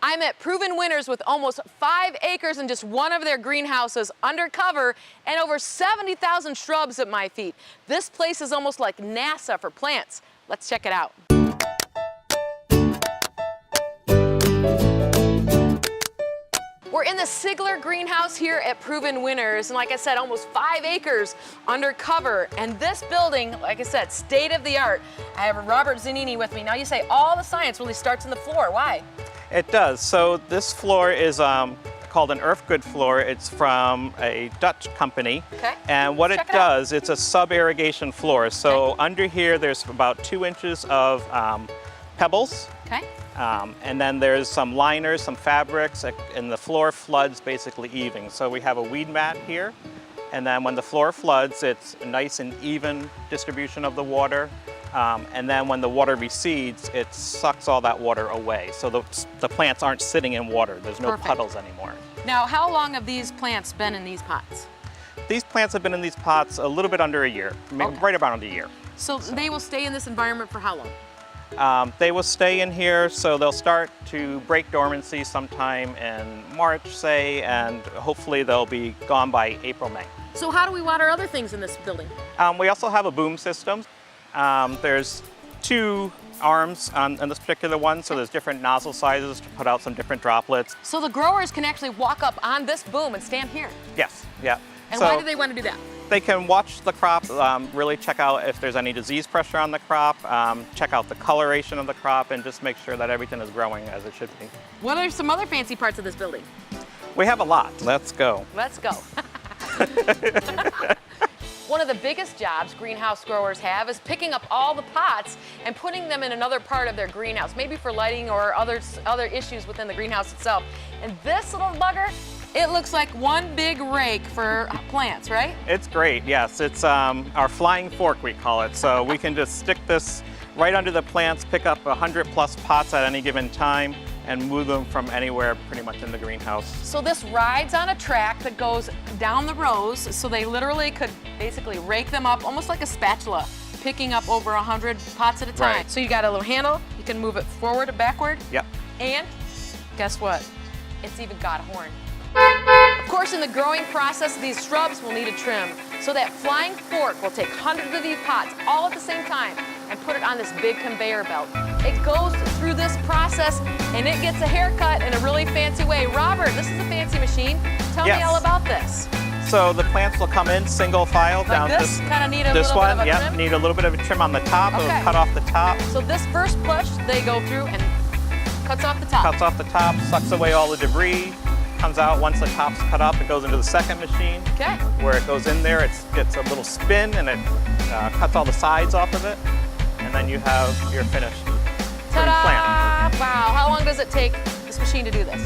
I'm at Proven Winners with almost 5 acres in just one of their greenhouses undercover and over 70,000 shrubs at my feet. This place is almost like NASA for plants. Let's check it out. We're in the Sigler greenhouse here at Proven Winners, and like I said, almost 5 acres undercover. And this building, like I said, state of the art. I have Robert Zanini with me. Now you say all the science really starts in the floor. Why? It does. So this floor is called an earthgood floor. It's from a Dutch company. Okay. And what it does, it's a sub-irrigation floor. So under here, there's about 2 inches of pebbles. Okay. And then there's some liners, some fabrics, and the floor floods basically even. So we have a weed mat here, and then when the floor floods, it's a nice and even distribution of the water. And then when the water recedes, it sucks all that water away. So the plants aren't sitting in water. There's no puddles anymore. Now, how long have these plants been in these pots? These plants have been in these pots a little bit under a year, right around a year. So they will stay in this environment for how long? They will stay in here, so they'll start to break dormancy sometime in March, say, and hopefully they'll be gone by April, May. So how do we water other things in this building? We also have a boom system. There's 2 arms on this particular one, so there's different nozzle sizes to put out some different droplets. So the growers can actually walk up on this boom and stand here? Yes, yeah. And why do they want to do that? They can watch the crop, really check out if there's any disease pressure on the crop, check out the coloration of the crop, and just make sure that everything is growing as it should be. What are some other fancy parts of this building? We have a lot. Let's go. Let's go. One of the biggest jobs greenhouse growers have is picking up all the pots and putting them in another part of their greenhouse, maybe for lighting or other issues within the greenhouse itself. And this little bugger, it looks like one big rake for plants, right? It's great, yes. It's our flying fork, we call it. So we can just stick this right under the plants, pick up 100+ pots at any given time, and move them from anywhere pretty much in the greenhouse. So this rides on a track that goes down the rows, so they literally could basically rake them up, almost like a spatula, picking up over 100 pots at a time. Right. So you got a little handle, you can move it forward and backward. Yep. And guess what? It's even got a horn. Of course, in the growing process, these shrubs will need a trim. So that flying fork will take hundreds of these pots all at the same time and put it on this big conveyor belt. It goes through this process and it gets a haircut in a really fancy way. Robert, this is a fancy machine. Tell me all about this. So the plants will come in single file like down this. Kind of need a little bit of a trim? Need a little bit of a trim on the top. It'll cut off the top. So this first push, they go through and cuts off the top. Cuts off the top, sucks away all the debris. Comes out once the top's cut up, it goes into the second machine. Okay. Where it goes in there, it gets a little spin and it cuts all the sides off of it. And then you have your finished plant. Wow, how long does it take this machine to do this?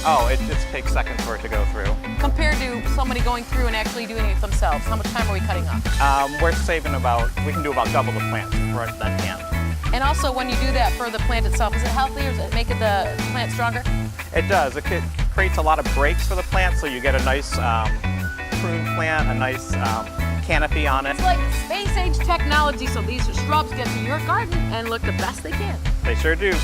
Oh, it just takes seconds for it to go through. Compared to somebody going through and actually doing it themselves, how much time are we cutting off? We're saving we can do about double the plant than hand. And also when you do that for the plant itself, is it healthy or does it make the plant stronger? It does. It creates a lot of breaks for the plant, so you get a nice pruned plant, a nice canopy on it. It's like space age technology, so these shrubs get to your garden and look the best they can. They sure do.